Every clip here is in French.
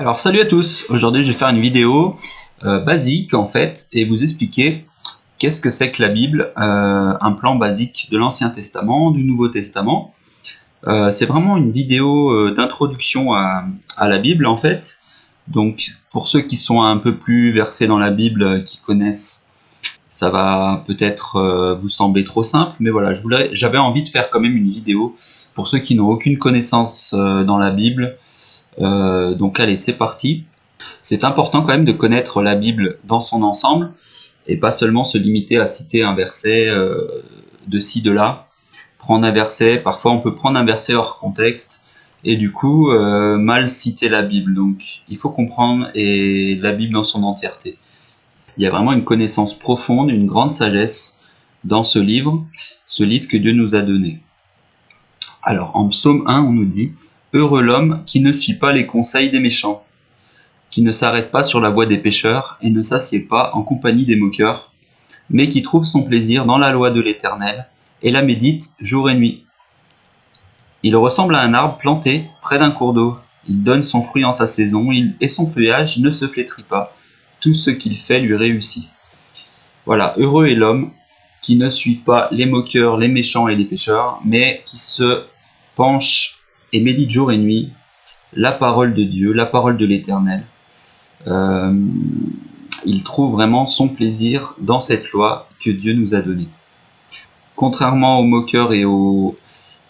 Alors salut à tous, aujourd'hui je vais faire une vidéo basique en fait et vous expliquer qu'est-ce que c'est que la Bible, un plan basique de l'Ancien Testament, du Nouveau Testament. C'est vraiment une vidéo d'introduction à la Bible en fait. Donc pour ceux qui sont un peu plus versés dans la Bible, qui connaissent, ça va peut-être vous sembler trop simple, mais voilà, j'avais envie de faire quand même une vidéo pour ceux qui n'ont aucune connaissance dans la Bible. Donc allez, c'est parti. C'est important quand même de connaître la Bible dans son ensemble et pas seulement se limiter à citer un verset de ci, de là. Prendre un verset, parfois on peut prendre un verset hors contexte et du coup mal citer la Bible. Donc il faut comprendre la Bible dans son entièreté. Il y a vraiment une connaissance profonde, une grande sagesse dans ce livre que Dieu nous a donné. Alors en Psaume 1 on nous dit: heureux l'homme qui ne suit pas les conseils des méchants, qui ne s'arrête pas sur la voie des pécheurs et ne s'assied pas en compagnie des moqueurs, mais qui trouve son plaisir dans la loi de l'Éternel et la médite jour et nuit. Il ressemble à un arbre planté près d'un cours d'eau. Il donne son fruit en sa saison et son feuillage ne se flétrit pas. Tout ce qu'il fait lui réussit. Voilà, heureux est l'homme qui ne suit pas les moqueurs, les méchants et les pécheurs, mais qui se penche et médite jour et nuit la parole de Dieu, la parole de l'Éternel. Il trouve vraiment son plaisir dans cette loi que Dieu nous a donnée. Contrairement aux moqueurs et aux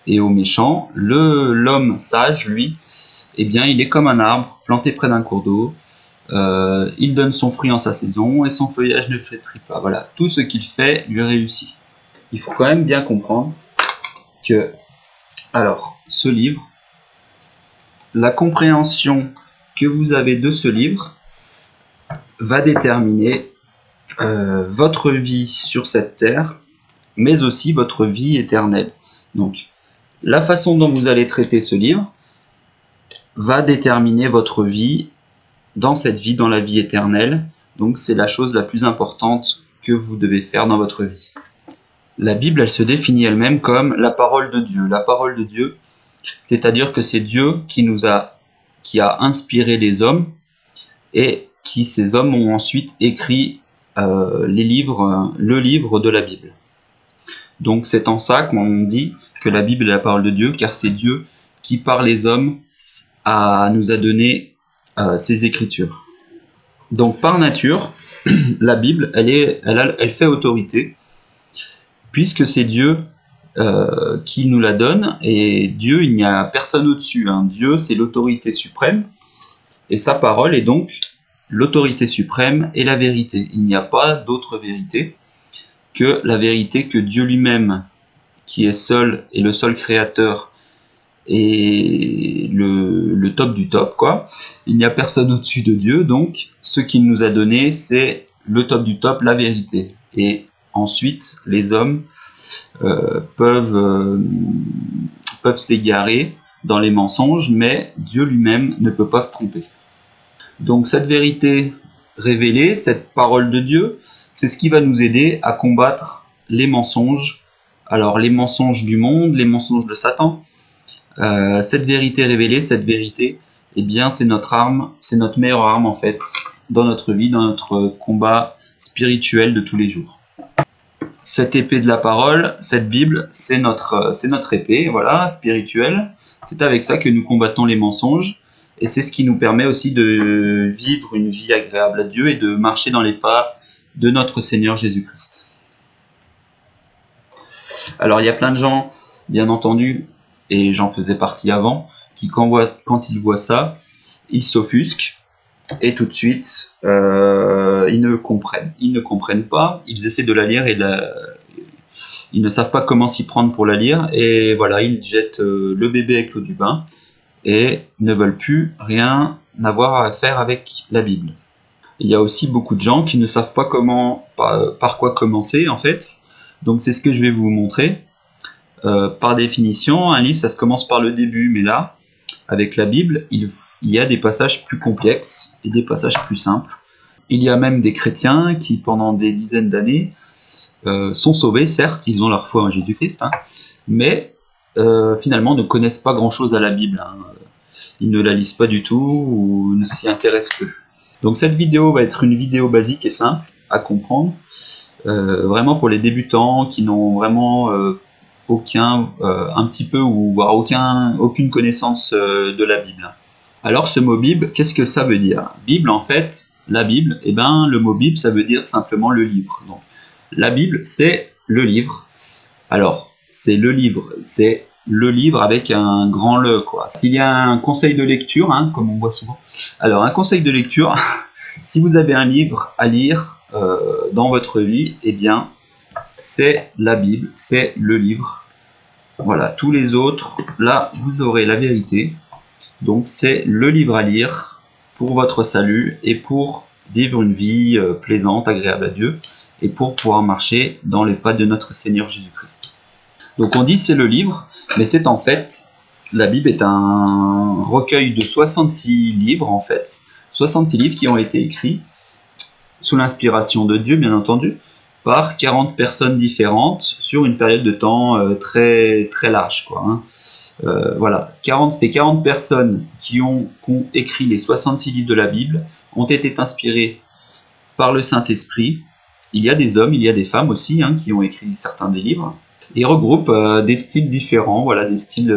méchants, l'homme sage, lui, eh bien, il est comme un arbre planté près d'un cours d'eau. Il donne son fruit en sa saison et son feuillage ne flétrit pas. Voilà, tout ce qu'il fait lui réussit. Il faut quand même bien comprendre que, alors, ce livre, la compréhension que vous avez de ce livre va déterminer votre vie sur cette terre, mais aussi votre vie éternelle. Donc, la façon dont vous allez traiter ce livre va déterminer votre vie dans cette vie, dans la vie éternelle. Donc, c'est la chose la plus importante que vous devez faire dans votre vie. La Bible, elle se définit elle-même comme la parole de Dieu. La parole de Dieu, c'est-à-dire que c'est Dieu qui a inspiré les hommes et ces hommes ont ensuite écrit le livre de la Bible. Donc c'est en ça qu'on dit que la Bible est la parole de Dieu, car c'est Dieu qui, par les hommes, nous a donné ses écritures. Donc par nature, la Bible, elle fait autorité, puisque c'est Dieu qui nous la donne, et Dieu, il n'y a personne au-dessus. Dieu, c'est l'autorité suprême, et sa parole est donc l'autorité suprême et la vérité. Il n'y a pas d'autre vérité que la vérité que Dieu lui-même, qui est seul et le seul créateur, et le top du top, quoi. Il n'y a personne au-dessus de Dieu, donc ce qu'il nous a donné, c'est le top du top, la vérité. Et ensuite, les hommes peuvent s'égarer dans les mensonges, mais Dieu lui-même ne peut pas se tromper. Donc cette vérité révélée, cette parole de Dieu, c'est ce qui va nous aider à combattre les mensonges. Alors les mensonges du monde, les mensonges de Satan. Cette vérité révélée, cette vérité, eh bien c'est notre arme, c'est notre meilleure arme en fait, dans notre vie, dans notre combat spirituel de tous les jours. Cette épée de la parole, cette Bible, c'est notre épée, voilà, spirituelle. C'est avec ça que nous combattons les mensonges. Et c'est ce qui nous permet aussi de vivre une vie agréable à Dieu et de marcher dans les pas de notre Seigneur Jésus-Christ. Alors il y a plein de gens, bien entendu, et j'en faisais partie avant, qui quand ils voient ça, ils s'offusquent et tout de suite ils ne comprennent pas, ils essaient de la lire et ils ne savent pas comment s'y prendre pour la lire, et voilà, ils jettent le bébé avec l'eau du bain et ne veulent plus rien avoir à faire avec la Bible. Il y a aussi beaucoup de gens qui ne savent pas par quoi commencer en fait, donc c'est ce que je vais vous montrer. Par définition, un livre ça se commence par le début, mais là, avec la Bible, il y a des passages plus complexes et des passages plus simples. Il y a même des chrétiens qui, pendant des dizaines d'années, sont sauvés, certes, ils ont leur foi en Jésus-Christ, mais finalement ne connaissent pas grand-chose à la Bible. ils ne la lisent pas du tout ou ne s'y intéressent peu. Donc cette vidéo va être une vidéo basique et simple à comprendre, vraiment pour les débutants qui n'ont vraiment un petit peu ou voire aucune connaissance de la Bible. Alors ce mot Bible, qu'est-ce que ça veut dire? Bible, en fait, la Bible, eh ben, le mot Bible, ça veut dire simplement le livre. Donc, la Bible, c'est le livre. Alors, c'est le livre avec un grand le, quoi. S'il y a un conseil de lecture, hein, comme on voit souvent, alors un conseil de lecture, si vous avez un livre à lire dans votre vie, eh bien, c'est la Bible, c'est le livre. Voilà, tous les autres, là, vous aurez la vérité. Donc c'est le livre à lire pour votre salut et pour vivre une vie plaisante, agréable à Dieu et pour pouvoir marcher dans les pas de notre Seigneur Jésus-Christ. Donc on dit c'est le livre, mais c'est en fait, la Bible est un recueil de 66 livres en fait, 66 livres qui ont été écrits sous l'inspiration de Dieu bien entendu, par 40 personnes différentes sur une période de temps très large, quoi, hein. Voilà, ces 40 personnes qui ont écrit les 66 livres de la Bible ont été inspirées par le Saint-Esprit. Il y a des hommes, il y a des femmes aussi hein, qui ont écrit certains des livres et regroupent des styles différents. Voilà, des styles.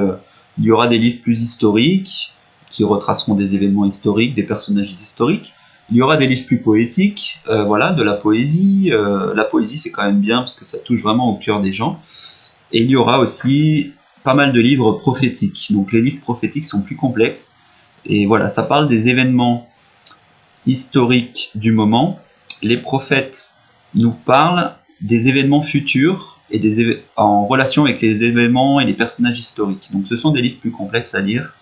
Il y aura des livres plus historiques qui retraceront des événements historiques, des personnages historiques. Il y aura des livres plus poétiques, voilà, de la poésie. La poésie, c'est quand même bien parce que ça touche vraiment au cœur des gens. Et il y aura aussi pas mal de livres prophétiques. Donc les livres prophétiques sont plus complexes. Et voilà, ça parle des événements historiques du moment. Les prophètes nous parlent des événements futurs et en relation avec les événements et les personnages historiques. Donc ce sont des livres plus complexes à lire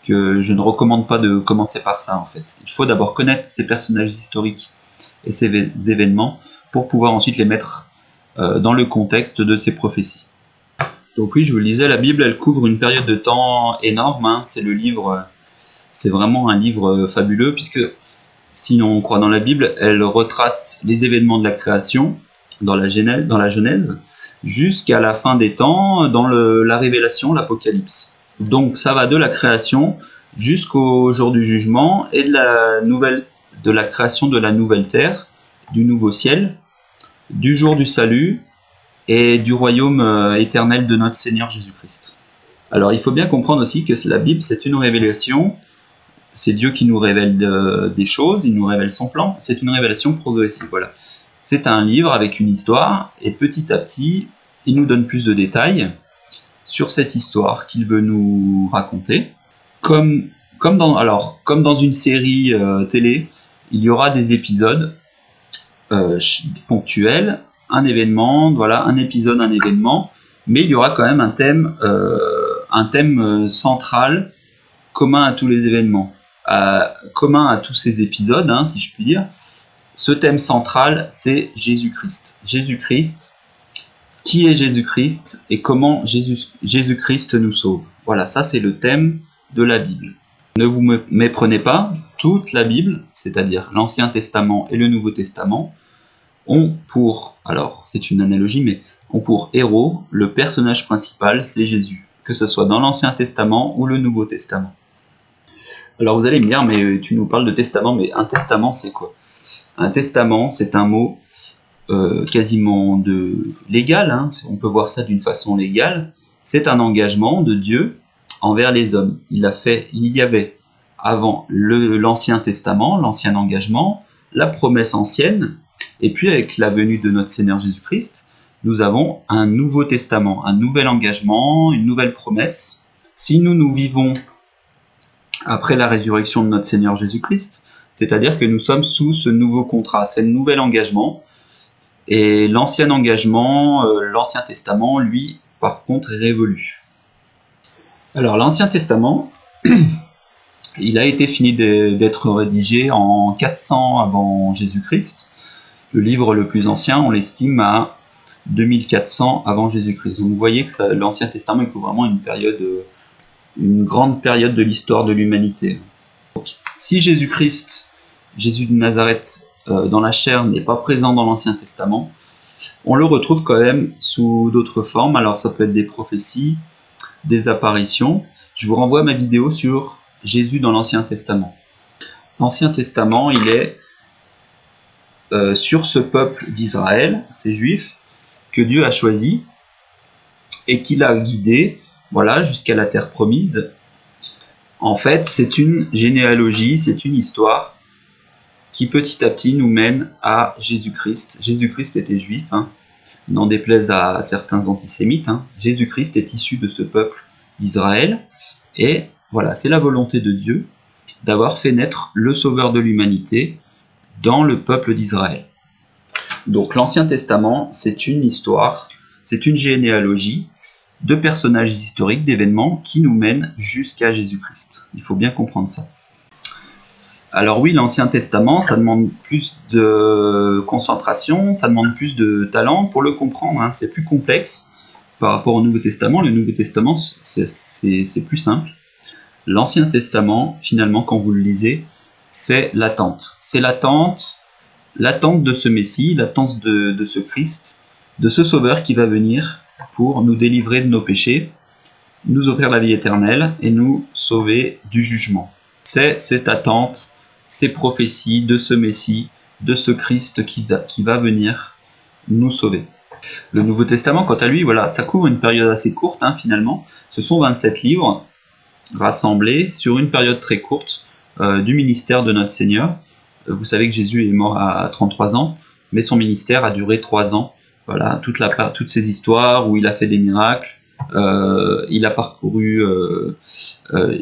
que je ne recommande pas de commencer par ça en fait. Il faut d'abord connaître ces personnages historiques et ces événements pour pouvoir ensuite les mettre dans le contexte de ces prophéties. Donc oui, je vous le disais, la Bible, elle couvre une période de temps énorme. Hein. C'est vraiment un livre fabuleux, puisque si on croit dans la Bible, elle retrace les événements de la création, dans la Genèse, jusqu'à la fin des temps, dans la Révélation, l'Apocalypse. Donc ça va de la création jusqu'au jour du jugement et de la création de la nouvelle terre, du nouveau ciel, du jour du salut, et du royaume éternel de notre Seigneur Jésus-Christ. Alors il faut bien comprendre aussi que la Bible c'est une révélation, c'est Dieu qui nous révèle des choses, il nous révèle son plan, c'est une révélation progressive. Voilà. C'est un livre avec une histoire et petit à petit il nous donne plus de détails sur cette histoire qu'il veut nous raconter. Comme dans une série télé, il y aura des épisodes ponctuels, un événement, voilà, un épisode, un événement, mais il y aura quand même un thème central commun à tous les événements, commun à tous ces épisodes, hein, si je puis dire. Ce thème central, c'est Jésus-Christ. Jésus-Christ, qui est Jésus-Christ et comment Jésus-Christ nous sauve. Voilà, ça c'est le thème de la Bible. Ne vous méprenez pas, toute la Bible, c'est-à-dire l'Ancien Testament et le Nouveau Testament, ont pour, alors c'est une analogie, mais ont pour héros, le personnage principal, c'est Jésus, que ce soit dans l'Ancien Testament ou le Nouveau Testament. Alors vous allez me dire, mais tu nous parles de testament, mais un testament c'est quoi? Un testament, c'est un mot quasiment légal, hein, on peut voir ça d'une façon légale, c'est un engagement de Dieu envers les hommes. Il y avait avant l'Ancien Testament, l'ancien engagement, la promesse ancienne, et puis avec la venue de notre Seigneur Jésus-Christ, nous avons un Nouveau Testament, un nouvel engagement, une nouvelle promesse. Si nous vivons après la résurrection de notre Seigneur Jésus-Christ, c'est-à-dire que nous sommes sous ce nouveau contrat, c'est le nouvel engagement, et l'ancien engagement, l'Ancien Testament, lui, par contre, est révolu. Alors l'Ancien Testament, il a été fini d'être rédigé en 400 avant Jésus-Christ. Le livre le plus ancien, on l'estime à 2400 avant Jésus-Christ. Donc vous voyez que l'Ancien Testament il couvre vraiment une grande période de l'histoire de l'humanité. Si Jésus-Christ, Jésus de Nazareth, dans la chair, n'est pas présent dans l'Ancien Testament, on le retrouve quand même sous d'autres formes. Alors ça peut être des prophéties, des apparitions, je vous renvoie à ma vidéo sur Jésus dans l'Ancien Testament. L'Ancien Testament, il est sur ce peuple d'Israël, ces Juifs, que Dieu a choisi et qu'il a guidé, voilà, jusqu'à la terre promise. En fait, c'est une généalogie, c'est une histoire qui petit à petit nous mène à Jésus-Christ. Jésus-Christ était juif, hein, n'en déplaise à certains antisémites. Hein. Jésus-Christ est issu de ce peuple d'Israël. Et voilà, c'est la volonté de Dieu d'avoir fait naître le Sauveur de l'humanité dans le peuple d'Israël. Donc l'Ancien Testament, c'est une histoire, c'est une généalogie de personnages historiques, d'événements qui nous mènent jusqu'à Jésus-Christ. Il faut bien comprendre ça. Alors oui, l'Ancien Testament, ça demande plus de concentration, ça demande plus de talent pour le comprendre, hein. C'est plus complexe par rapport au Nouveau Testament. Le Nouveau Testament, c'est plus simple. L'Ancien Testament, finalement, quand vous le lisez, c'est l'attente. C'est l'attente de ce Messie, l'attente de ce Christ, de ce Sauveur qui va venir pour nous délivrer de nos péchés, nous offrir la vie éternelle et nous sauver du jugement. C'est cette attente, ces prophéties de ce Messie, de ce Christ qui va venir nous sauver. Le Nouveau Testament, quant à lui, voilà, ça couvre une période assez courte, hein, finalement. Ce sont 27 livres rassemblés sur une période très courte du ministère de notre Seigneur. Vous savez que Jésus est mort à 33 ans, mais son ministère a duré 3 ans. Voilà, toutes ces histoires où il a fait des miracles, il a parcouru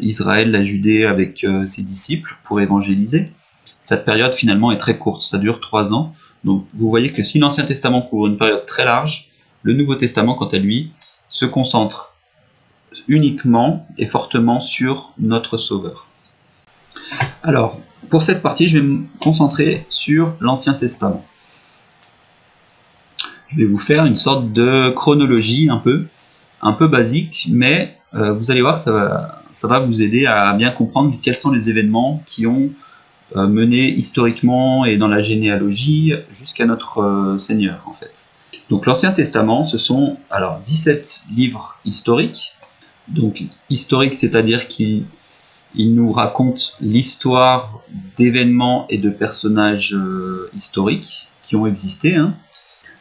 Israël, la Judée avec ses disciples pour évangéliser. Cette période finalement est très courte, ça dure 3 ans. Donc vous voyez que si l'Ancien Testament couvre une période très large, le Nouveau Testament, quant à lui, se concentre uniquement et fortement sur notre Sauveur. Alors, pour cette partie, je vais me concentrer sur l'Ancien Testament. Je vais vous faire une sorte de chronologie un peu basique, mais vous allez voir, ça va vous aider à bien comprendre quels sont les événements qui ont mené historiquement et dans la généalogie jusqu'à notre Seigneur, en fait. Donc l'Ancien Testament, ce sont alors 17 livres historiques. Donc historique, c'est-à-dire qu'il nous raconte l'histoire d'événements et de personnages historiques qui ont existé, hein,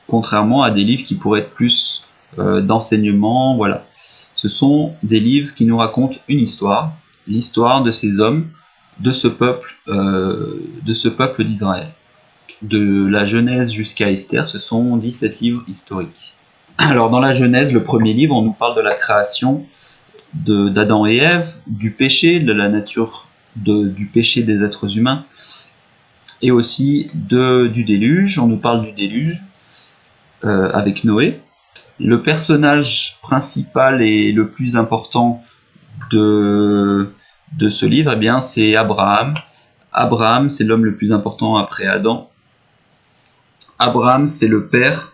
contrairement à des livres qui pourraient être plus d'enseignement. Voilà. Ce sont des livres qui nous racontent une histoire, l'histoire de ces hommes, de ce peuple d'Israël. De la Genèse jusqu'à Esther, ce sont 17 livres historiques. Alors dans la Genèse, le premier livre, on nous parle de la création d'Adam et Ève, du péché, de la nature du péché des êtres humains, et aussi du déluge. On nous parle du déluge avec Noé. Le personnage principal et le plus important de ce livre, eh bien, c'est Abraham. Abraham, c'est l'homme le plus important après Adam. Abraham, c'est le père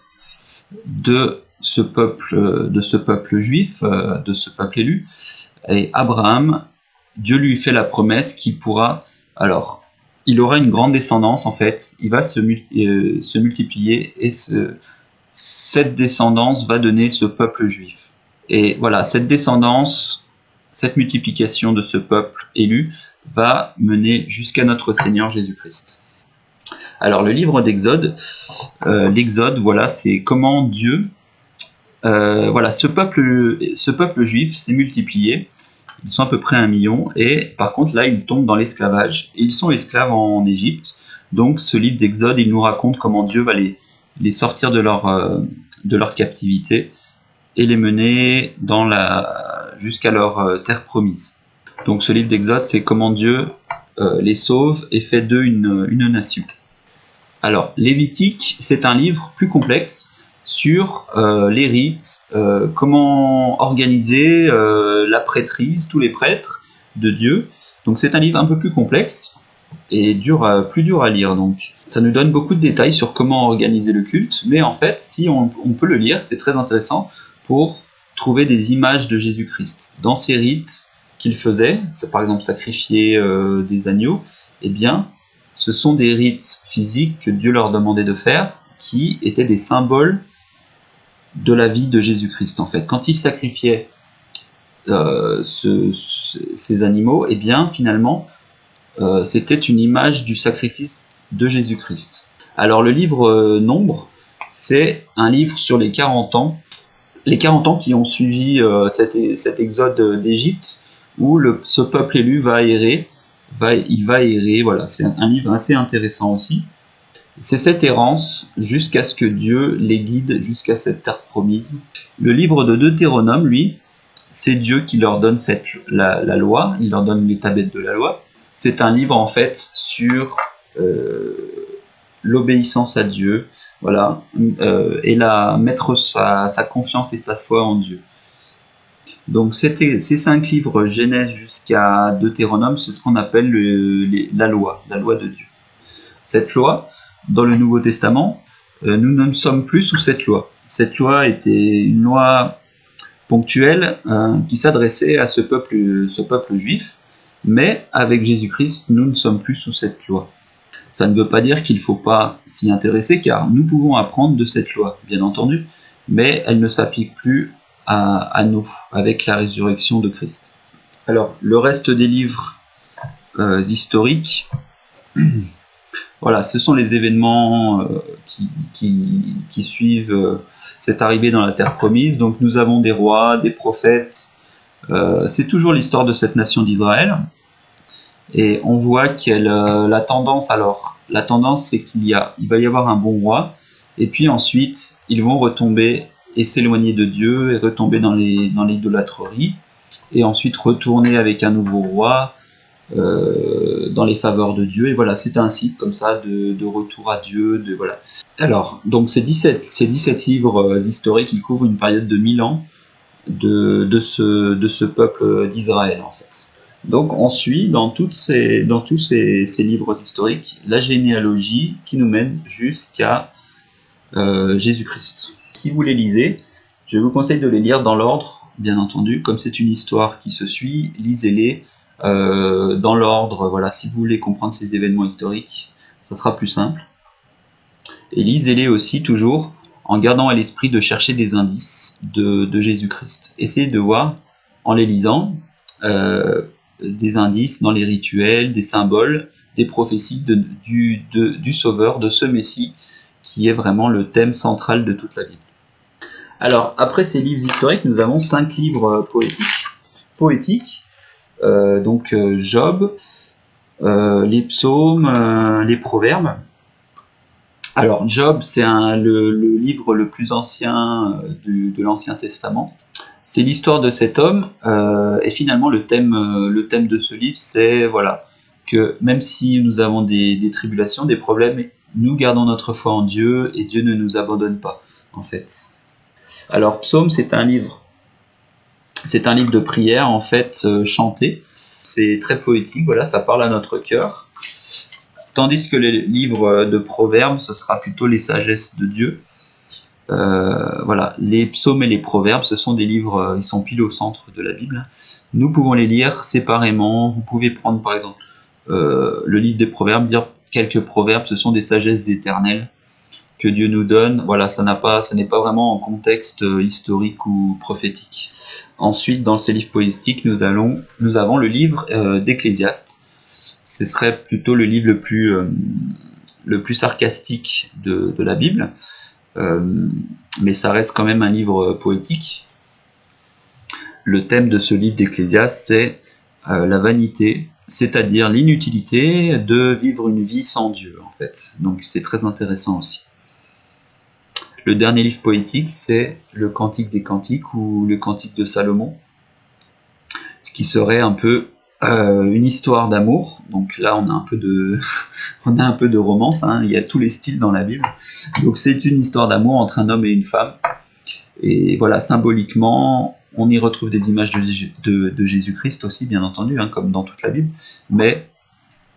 de ce peuple juif, de ce peuple élu. Et Abraham, Dieu lui fait la promesse qu'il pourra, alors, il aura une grande descendance en fait, il va se multiplier et cette descendance va donner ce peuple juif. Et voilà, cette descendance, cette multiplication de ce peuple élu va mener jusqu'à notre Seigneur Jésus-Christ. Alors le livre d'Exode, l'Exode, voilà, c'est comment Dieu, voilà, ce peuple juif s'est multiplié. Ils sont à peu près 1 million, et par contre là ils tombent dans l'esclavage. Ils sont esclaves en Égypte. Donc ce livre d'Exode, il nous raconte comment Dieu va les sortir de leur captivité et les mener jusqu'à leur terre promise. Donc ce livre d'Exode, c'est comment Dieu les sauve et fait d'eux une nation. Alors, Lévitique, c'est un livre plus complexe sur les rites, comment organiser la prêtrise, tous les prêtres de Dieu. Donc c'est un livre un peu plus complexe et plus dur à lire. Donc ça nous donne beaucoup de détails sur comment organiser le culte, mais en fait, si on peut le lire, c'est très intéressant pour trouver des images de Jésus-Christ. Dans ces rites qu'il faisait, par exemple sacrifier des agneaux, eh bien, ce sont des rites physiques que Dieu leur demandait de faire, qui étaient des symboles de la vie de Jésus-Christ. En fait, quand il sacrifiait ces animaux, et bien finalement c'était une image du sacrifice de Jésus-Christ. Alors le livre Nombre, c'est un livre sur les 40 ans qui ont suivi cet exode d'Égypte, où ce peuple élu va errer, voilà, c'est un livre assez intéressant aussi. C'est cette errance jusqu'à ce que Dieu les guide jusqu'à cette terre promise. Le livre de Deutéronome, lui, c'est Dieu qui leur donne la loi, il leur donne les tablettes de la loi. C'est un livre en fait sur l'obéissance à Dieu, voilà, et mettre sa confiance et sa foi en Dieu. Donc ces 5 livres, Genèse jusqu'à Deutéronome, c'est ce qu'on appelle la loi de Dieu. Cette loi, dans le Nouveau Testament, nous ne sommes plus sous cette loi. Cette loi était une loi ponctuelle qui s'adressait à ce peuple juif, mais avec Jésus-Christ, nous ne sommes plus sous cette loi. Ça ne veut pas dire qu'il ne faut pas s'y intéresser, car nous pouvons apprendre de cette loi, bien entendu, mais elle ne s'applique plus à nous, avec la résurrection de Christ. Alors, le reste des livres historiques, voilà, ce sont les événements qui suivent cette arrivée dans la terre promise. Donc nous avons des rois, des prophètes, c'est toujours l'histoire de cette nation d'Israël. Et on voit qu'il y a la tendance, c'est qu'il va y avoir un bon roi, et puis ensuite ils vont retomber et s'éloigner de Dieu et retomber dans l'idolâtrerie, et ensuite retourner avec un nouveau roi dans les faveurs de Dieu. Et voilà, c'est un cycle comme ça de retour à Dieu. Voilà. Alors, donc ces 17 livres historiques qui couvrent une période de 1000 ans de ce peuple d'Israël en fait. Donc on suit dans tous ces livres historiques la généalogie qui nous mène jusqu'à Jésus-Christ. Si vous les lisez, je vous conseille de les lire dans l'ordre, bien entendu, comme c'est une histoire qui se suit, lisez-les dans l'ordre. Voilà, si vous voulez comprendre ces événements historiques, ça sera plus simple. Et lisez-les aussi toujours en gardant à l'esprit de chercher des indices de Jésus-Christ. Essayez de voir, en les lisant, des indices dans les rituels, des symboles, des prophéties du Sauveur, de ce Messie, qui est vraiment le thème central de toute la Bible. Alors, après ces livres historiques, nous avons 5 livres poétiques. Donc Job, les psaumes, les proverbes. Alors Job, c'est le livre le plus ancien de l'Ancien Testament. C'est l'histoire de cet homme, et finalement le thème de ce livre, c'est voilà, que même si nous avons des tribulations, des problèmes, nous gardons notre foi en Dieu, et Dieu ne nous abandonne pas, en fait. Alors Psaume, c'est un livre de prière, en fait, chanté. C'est très poétique, voilà, ça parle à notre cœur. Tandis que les livres de Proverbes, ce sera plutôt les sagesses de Dieu. Voilà, les psaumes et les proverbes, ce sont des livres, ils sont pile au centre de la Bible. Nous pouvons les lire séparément. Vous pouvez prendre par exemple le livre des proverbes, dire quelques proverbes, ce sont des sagesses éternelles que Dieu nous donne. Voilà, ça n'est pas vraiment en contexte historique ou prophétique. Ensuite, dans ces livres poétiques, nous avons le livre d'Ecclésiaste. Ce serait plutôt le livre le plus sarcastique de la Bible. Mais ça reste quand même un livre poétique. Le thème de ce livre d'Ecclésiaste, c'est la vanité, c'est-à-dire l'inutilité de vivre une vie sans Dieu, en fait. Donc c'est très intéressant aussi. Le dernier livre poétique, c'est le Cantique des Cantiques ou le Cantique de Salomon, ce qui serait un peu une histoire d'amour. Donc là, on a un peu de romance, hein. Il y a tous les styles dans la Bible. Donc c'est une histoire d'amour entre un homme et une femme. Et voilà, symboliquement, on y retrouve des images de Jésus-Christ aussi, bien entendu, hein, comme dans toute la Bible. Mais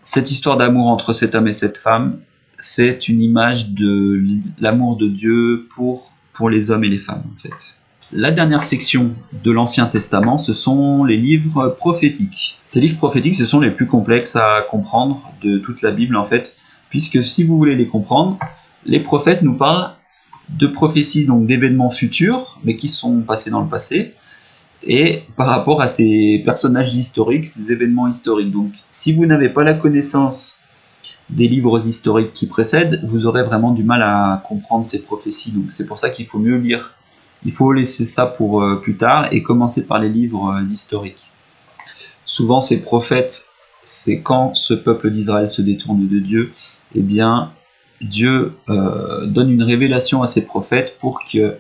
cette histoire d'amour entre cet homme et cette femme, c'est une image de l'amour de Dieu pour les hommes et les femmes, en fait. La dernière section de l'Ancien Testament, ce sont les livres prophétiques. Ces livres prophétiques, ce sont les plus complexes à comprendre de toute la Bible, en fait, puisque si vous voulez les comprendre, les prophètes nous parlent de prophéties, donc d'événements futurs, mais qui sont passés dans le passé, et par rapport à ces personnages historiques, ces événements historiques. Donc si vous n'avez pas la connaissance des livres historiques qui précèdent, vous aurez vraiment du mal à comprendre ces prophéties. Donc c'est pour ça qu'il faut mieux lire. Il faut laisser ça pour plus tard et commencer par les livres historiques. Souvent ces prophètes, c'est quand ce peuple d'Israël se détourne de Dieu, eh bien Dieu donne une révélation à ses prophètes pour que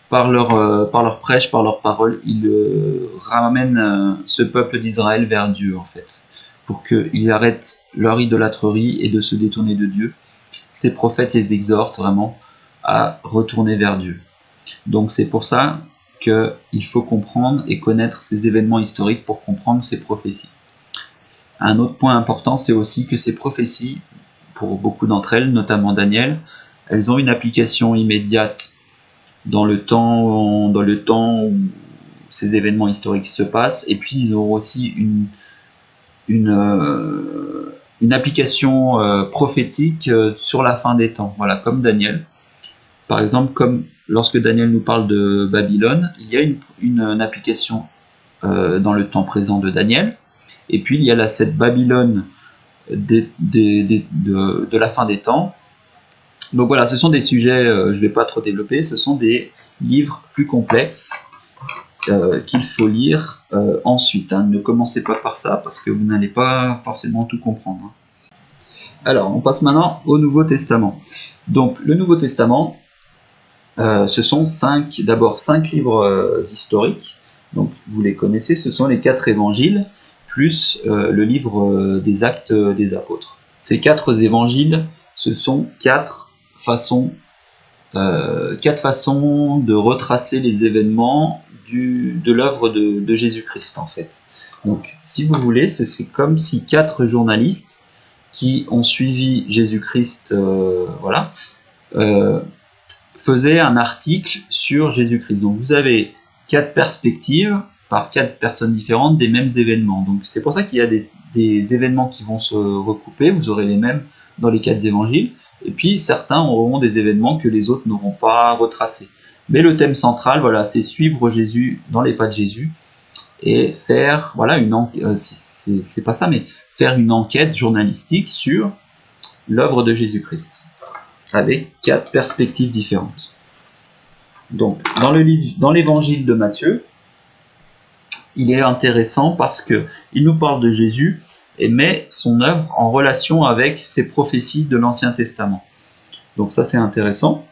par leur prêche, par leur parole, ils ramènent ce peuple d'Israël vers Dieu en fait, pour qu'ils arrêtent leur idolâtrerie et de se détourner de Dieu. Ces prophètes les exhortent vraiment à retourner vers Dieu. Donc c'est pour ça qu'il faut comprendre et connaître ces événements historiques pour comprendre ces prophéties. Un autre point important, c'est aussi que ces prophéties, pour beaucoup d'entre elles, notamment Daniel, elles ont une application immédiate dans le temps où ces événements historiques se passent, et puis ils auront aussi une application prophétique sur la fin des temps, voilà, comme Daniel. Par exemple, comme lorsque Daniel nous parle de Babylone, il y a une application dans le temps présent de Daniel, et puis il y a cette Babylone de la fin des temps. Donc voilà, ce sont des sujets, je ne vais pas trop développer, ce sont des livres plus complexes qu'il faut lire ensuite. Hein. Ne commencez pas par ça, parce que vous n'allez pas forcément tout comprendre. Hein. Alors, on passe maintenant au Nouveau Testament. Donc, le Nouveau Testament, ce sont d'abord 5 livres historiques. Donc, vous les connaissez, ce sont les 4 évangiles, plus le livre des Actes des Apôtres. Ces 4 évangiles, ce sont 4 façons de retracer les événements de l'œuvre de Jésus-Christ, en fait. Donc, si vous voulez, c'est comme si 4 journalistes qui ont suivi Jésus-Christ, voilà, faisaient un article sur Jésus-Christ. Donc, vous avez 4 perspectives par 4 personnes différentes des mêmes événements. Donc, c'est pour ça qu'il y a des événements qui vont se recouper. Vous aurez les mêmes dans les 4 évangiles. Et puis certains auront des événements que les autres n'auront pas retracés. Mais le thème central, voilà, c'est suivre Jésus dans les pas de Jésus et faire, voilà, c'est pas ça, mais faire une enquête journalistique sur l'œuvre de Jésus-Christ avec 4 perspectives différentes. Donc, dans l'évangile de Matthieu, il est intéressant parce que il nous parle de Jésus et met son œuvre en relation avec ces prophéties de l'Ancien Testament. Donc ça, c'est intéressant.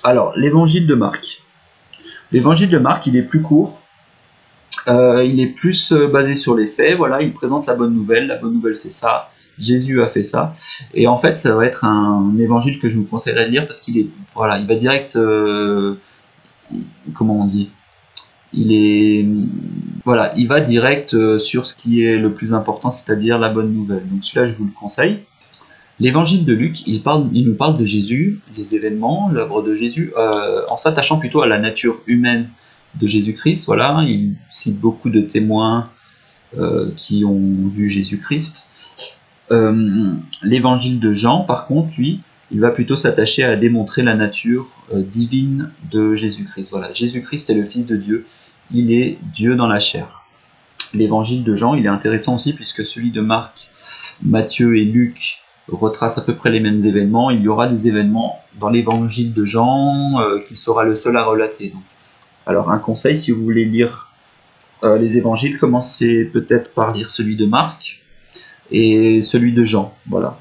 Alors, l'évangile de Marc. L'évangile de Marc, il est plus court. Il est plus basé sur les faits. Voilà, il présente la bonne nouvelle. La bonne nouvelle, c'est ça. Jésus a fait ça. Et en fait, ça va être un évangile que je vous conseillerais de lire parce qu'il est, voilà, il va direct, comment on dit, voilà, il va direct sur ce qui est le plus important, c'est-à-dire la bonne nouvelle. Donc celui-là, je vous le conseille. L'évangile de Luc, il nous parle de Jésus, les événements, l'œuvre de Jésus, en s'attachant plutôt à la nature humaine de Jésus-Christ. Voilà, il cite beaucoup de témoins qui ont vu Jésus-Christ. L'évangile de Jean, par contre, lui, il va plutôt s'attacher à démontrer la nature divine de Jésus-Christ. Voilà, Jésus-Christ est le Fils de Dieu, il est Dieu dans la chair. L'évangile de Jean, il est intéressant aussi puisque celui de Marc, Matthieu et Luc retracent à peu près les mêmes événements. Il y aura des événements dans l'évangile de Jean qui sera le seul à relater. Donc, alors un conseil, si vous voulez lire les évangiles, commencez peut-être par lire celui de Marc et celui de Jean. Voilà.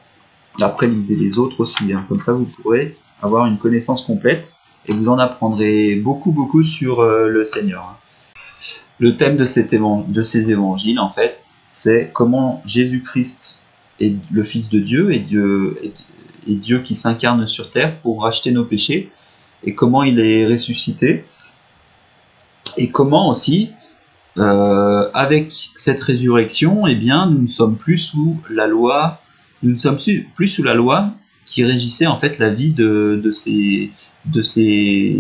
Après, lisez les autres aussi, hein. Comme ça vous pourrez avoir une connaissance complète et vous en apprendrez beaucoup sur le Seigneur. Le thème de ces évangiles, en fait, c'est comment Jésus-Christ est le Fils de Dieu et Dieu qui s'incarne sur terre pour racheter nos péchés, et comment il est ressuscité, et comment aussi, avec cette résurrection, eh bien, nous ne sommes plus sous la loi. Nous ne sommes plus sous la loi qui régissait en fait la vie de ces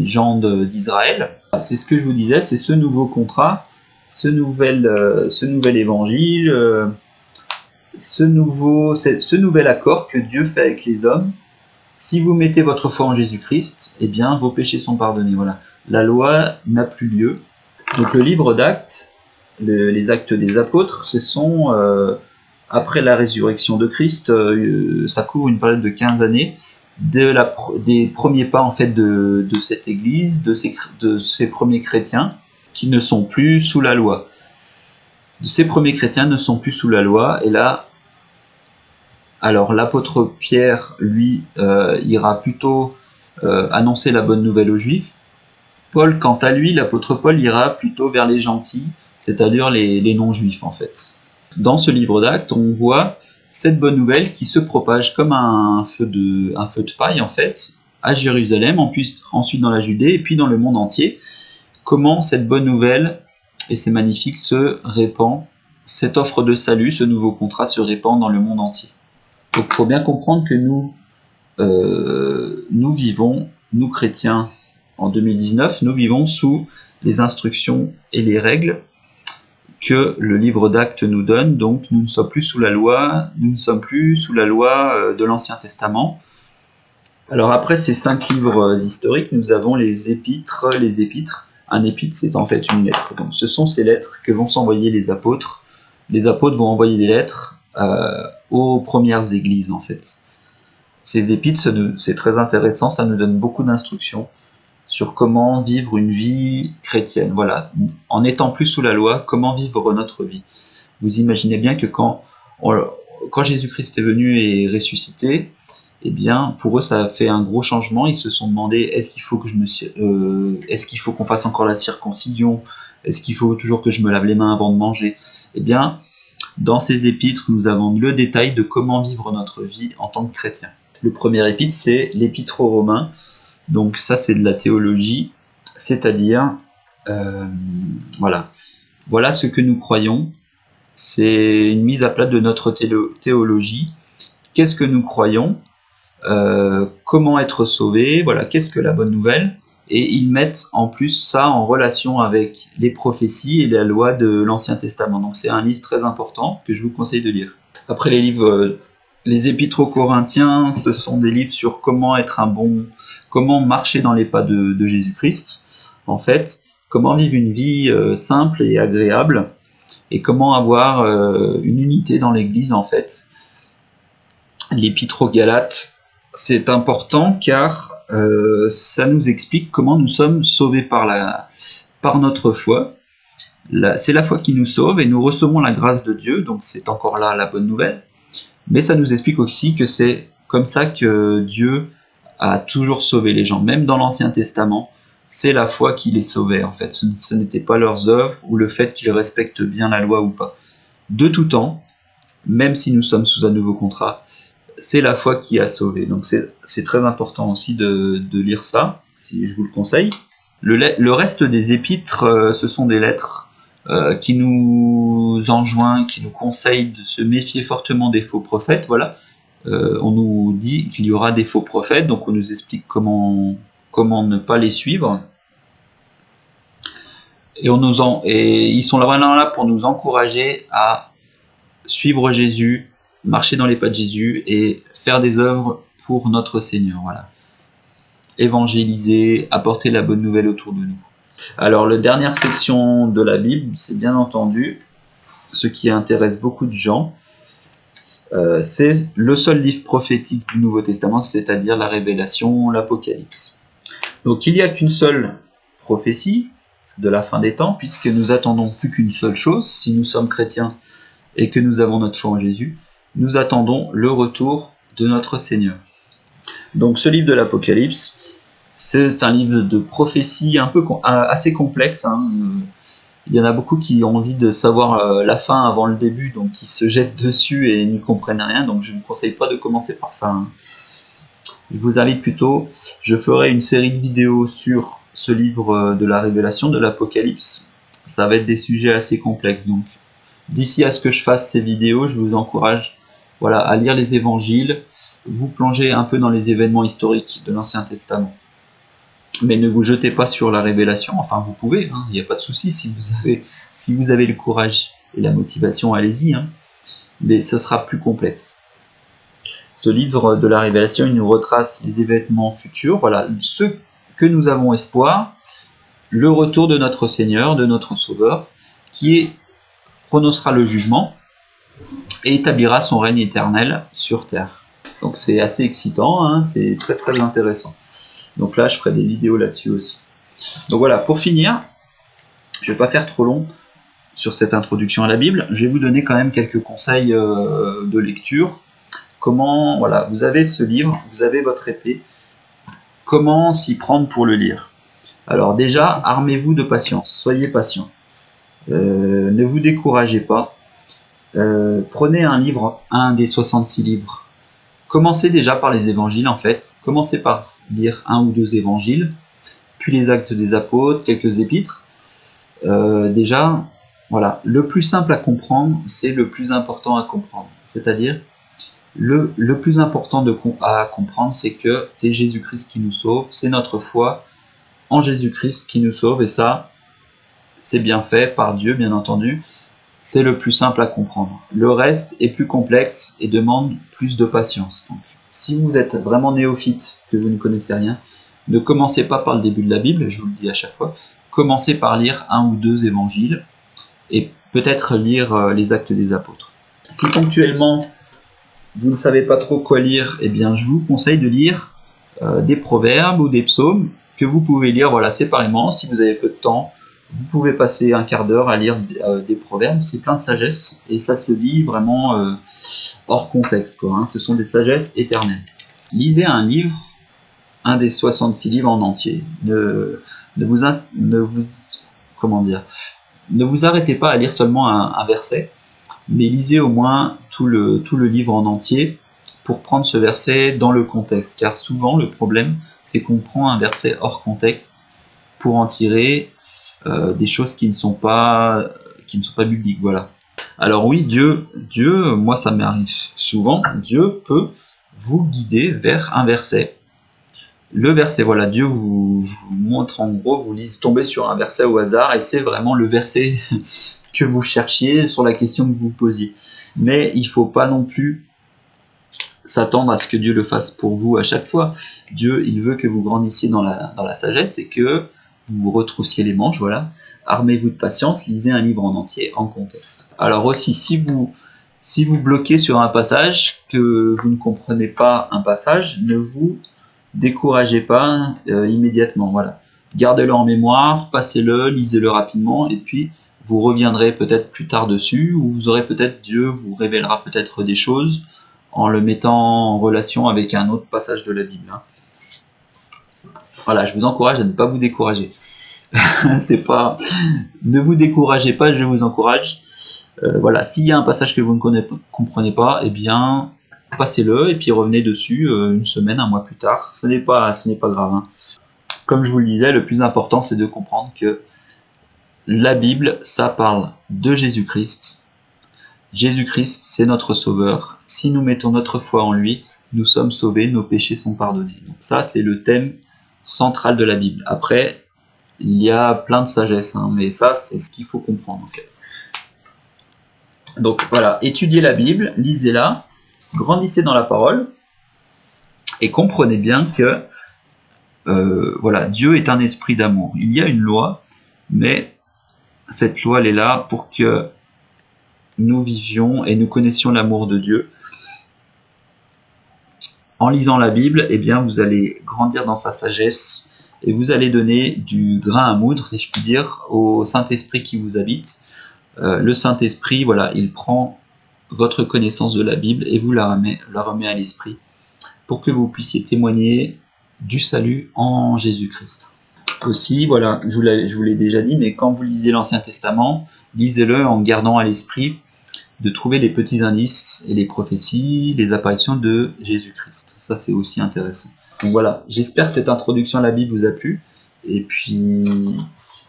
gens d'Israël. C'est ce que je vous disais, c'est ce nouveau contrat, ce nouvel évangile, ce nouvel accord que Dieu fait avec les hommes. Si vous mettez votre foi en Jésus-Christ, eh bien vos péchés sont pardonnés. Voilà. La loi n'a plus lieu. Donc le livre d'Actes, les actes des apôtres, ce sont, après la résurrection de Christ, ça couvre une période de 15 années, des premiers pas en fait de cette église, de ces premiers chrétiens qui ne sont plus sous la loi. Ces premiers chrétiens ne sont plus sous la loi, et là, alors l'apôtre Pierre, lui, ira plutôt annoncer la bonne nouvelle aux Juifs. Paul, quant à lui, l'apôtre Paul ira plutôt vers les gentils, c'est-à-dire les non-juifs en fait. Dans ce livre d'Actes, on voit cette bonne nouvelle qui se propage comme un feu de paille en fait, à Jérusalem, ensuite dans la Judée et puis dans le monde entier. Comment cette bonne nouvelle, et c'est magnifique, se répand, cette offre de salut, ce nouveau contrat se répand dans le monde entier. Donc il faut bien comprendre que nous vivons, nous chrétiens, en 2019, nous vivons sous les instructions et les règles que le livre d'Actes nous donne. Donc nous ne sommes plus sous la loi, nous ne sommes plus sous la loi de l'Ancien Testament. Alors après ces 5 livres historiques, nous avons les épîtres. Un épître, c'est en fait une lettre. Donc ce sont ces lettres que vont s'envoyer les apôtres. Les apôtres vont envoyer des lettres aux premières églises en fait. Ces épîtres, c'est très intéressant, ça nous donne beaucoup d'instructions sur comment vivre une vie chrétienne. Voilà, en n'étant plus sous la loi, comment vivre notre vie. Vous imaginez bien que quand Jésus-Christ est venu et ressuscité, eh bien, pour eux, ça a fait un gros changement. Ils se sont demandé, est-ce qu'il faut qu'on fasse encore la circoncision? Est-ce qu'il faut toujours que je me lave les mains avant de manger? Eh bien, dans ces épîtres, nous avons le détail de comment vivre notre vie en tant que chrétien. Le premier épître, c'est l'épître aux Romains. Donc ça, c'est de la théologie, c'est-à-dire, voilà ce que nous croyons. C'est une mise à plat de notre théologie. Qu'est-ce que nous croyons? Comment être sauvé? Voilà, qu'est-ce que la bonne nouvelle? Et ils mettent en plus ça en relation avec les prophéties et la loi de l'Ancien Testament. Donc c'est un livre très important que je vous conseille de lire. Après les épîtres aux Corinthiens, ce sont des livres sur comment marcher dans les pas de Jésus-Christ, en fait, comment vivre une vie simple et agréable, et comment avoir une unité dans l'Église, en fait. L'épître aux Galates, c'est important car ça nous explique comment nous sommes sauvés par notre foi. C'est la foi qui nous sauve et nous recevons la grâce de Dieu, donc c'est encore là la bonne nouvelle. Mais ça nous explique aussi que c'est comme ça que Dieu a toujours sauvé les gens. Même dans l'Ancien Testament, c'est la foi qui les sauvait en fait. Ce n'était pas leurs œuvres ou le fait qu'ils respectent bien la loi ou pas. De tout temps, même si nous sommes sous un nouveau contrat, c'est la foi qui a sauvé. Donc c'est très important aussi de lire ça, si je vous le conseille. Le reste des épîtres, ce sont des lettres qui nous enjoint, qui nous conseille de se méfier fortement des faux prophètes. Voilà, on nous dit qu'il y aura des faux prophètes, donc on nous explique comment ne pas les suivre. Et ils sont vraiment là pour nous encourager à suivre Jésus, marcher dans les pas de Jésus et faire des œuvres pour notre Seigneur. Voilà, évangéliser, apporter la bonne nouvelle autour de nous. Alors, la dernière section de la Bible, c'est bien entendu ce qui intéresse beaucoup de gens. C'est le seul livre prophétique du Nouveau Testament, c'est-à-dire la Révélation, l'Apocalypse. Donc, il n'y a qu'une seule prophétie de la fin des temps, puisque nous attendons plus qu'une seule chose. Si nous sommes chrétiens et que nous avons notre foi en Jésus, nous attendons le retour de notre Seigneur. Donc, ce livre de l'Apocalypse, c'est un livre de prophétie assez complexe. Il y en a beaucoup qui ont envie de savoir la fin avant le début, donc qui se jettent dessus et n'y comprennent rien. Donc je ne vous conseille pas de commencer par ça. Je vous invite plutôt, je ferai une série de vidéos sur ce livre de la Révélation, de l'Apocalypse. Ça va être des sujets assez complexes. Donc d'ici à ce que je fasse ces vidéos, je vous encourage à lire les évangiles, vous plonger un peu dans les événements historiques de l'Ancien Testament. Mais ne vous jetez pas sur la Révélation, enfin vous pouvez, il n'y a pas de souci, si vous avez le courage et la motivation, allez-y, mais ce sera plus complexe. Ce livre de la Révélation, il nous retrace les événements futurs, voilà, ceux que nous avons espoir, le retour de notre Seigneur, de notre Sauveur, qui prononcera le jugement et établira son règne éternel sur terre. Donc c'est assez excitant, hein, c'est très très intéressant. Donc là, je ferai des vidéos là-dessus aussi. Donc voilà, pour finir, je ne vais pas faire trop long sur cette introduction à la Bible. Je vais vous donner quand même quelques conseils de lecture. Comment, voilà, vous avez ce livre, vous avez votre épée. Comment s'y prendre pour le lire? Alors déjà, armez-vous de patience, soyez patient. Ne vous découragez pas. Prenez un livre, un des 66 livres. Commencez déjà par les évangiles en fait. Commencez par lire un ou deux évangiles, puis les actes des apôtres, quelques épîtres. Déjà, voilà, le plus simple à comprendre, c'est le plus important à comprendre. C'est-à-dire, le plus important à comprendre, c'est que c'est Jésus-Christ qui nous sauve, c'est notre foi en Jésus-Christ qui nous sauve, et ça, c'est bien fait par Dieu, bien entendu. C'est le plus simple à comprendre. Le reste est plus complexe et demande plus de patience. Donc, si vous êtes vraiment néophyte, que vous ne connaissez rien, ne commencez pas par le début de la Bible, je vous le dis à chaque fois. Commencez par lire un ou deux évangiles et peut-être lire les actes des apôtres. Si ponctuellement vous ne savez pas trop quoi lire, eh bien je vous conseille de lire des proverbes ou des psaumes que vous pouvez lire voilà, séparément. Si vous avez peu de temps, vous pouvez passer un quart d'heure à lire des proverbes, c'est plein de sagesse et ça se lit vraiment hors contexte, quoi, hein. Ce sont des sagesses éternelles. Lisez un livre, un des 66 livres en entier. Ne vous arrêtez pas à lire seulement un verset, mais lisez au moins tout le livre en entier pour prendre ce verset dans le contexte. Car souvent, le problème, c'est qu'on prend un verset hors contexte pour en tirer des choses qui ne sont pas bibliques. Voilà. Alors oui, Dieu, moi ça m'arrive souvent, Dieu peut vous guider vers un verset. Le verset, voilà, Dieu vous montre en gros, vous tombez sur un verset au hasard et c'est vraiment le verset que vous cherchiez sur la question que vous posiez. Mais il ne faut pas non plus s'attendre à ce que Dieu le fasse pour vous à chaque fois. Dieu, il veut que vous grandissiez dans la sagesse et que vous vous retroussiez les manches, voilà. Armez-vous de patience, lisez un livre en entier, en contexte. Alors aussi, si vous bloquez sur un passage, que vous ne comprenez pas un passage, ne vous découragez pas immédiatement, voilà. Gardez-le en mémoire, passez-le, lisez-le rapidement, et puis vous reviendrez peut-être plus tard dessus, ou vous aurez peut-être, Dieu vous révélera peut-être des choses en le mettant en relation avec un autre passage de la Bible, hein. Voilà, je vous encourage à ne pas vous décourager. Ne vous découragez pas, je vous encourage. Voilà, s'il y a un passage que vous ne comprenez pas, eh bien, passez-le et puis revenez dessus une semaine, un mois plus tard. Ce n'est pas grave, hein. Comme je vous le disais, le plus important, c'est de comprendre que la Bible, ça parle de Jésus-Christ. Jésus-Christ, c'est notre Sauveur. Si nous mettons notre foi en lui, nous sommes sauvés, nos péchés sont pardonnés. Donc ça, c'est le thème central de la Bible. Après, il y a plein de sagesse, hein, mais ça, c'est ce qu'il faut comprendre en fait. Donc voilà, étudiez la Bible, lisez-la, grandissez dans la parole, et comprenez bien que voilà, Dieu est un esprit d'amour. Il y a une loi, mais cette loi, elle est là pour que nous vivions et nous connaissions l'amour de Dieu. En lisant la Bible, eh bien, vous allez grandir dans sa sagesse et vous allez donner du grain à moudre, si je puis dire, au Saint-Esprit qui vous habite. Le Saint-Esprit, voilà, il prend votre connaissance de la Bible et vous la remet à l'esprit pour que vous puissiez témoigner du salut en Jésus-Christ. Aussi, voilà, je vous l'ai déjà dit, mais quand vous lisez l'Ancien Testament, lisez-le en gardant à l'esprit de trouver les petits indices et les prophéties, les apparitions de Jésus-Christ. Ça, c'est aussi intéressant. Donc voilà, j'espère que cette introduction à la Bible vous a plu. Et puis,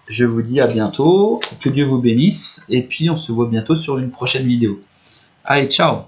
je vous dis à bientôt, que Dieu vous bénisse, et puis on se voit bientôt sur une prochaine vidéo. Allez, ciao!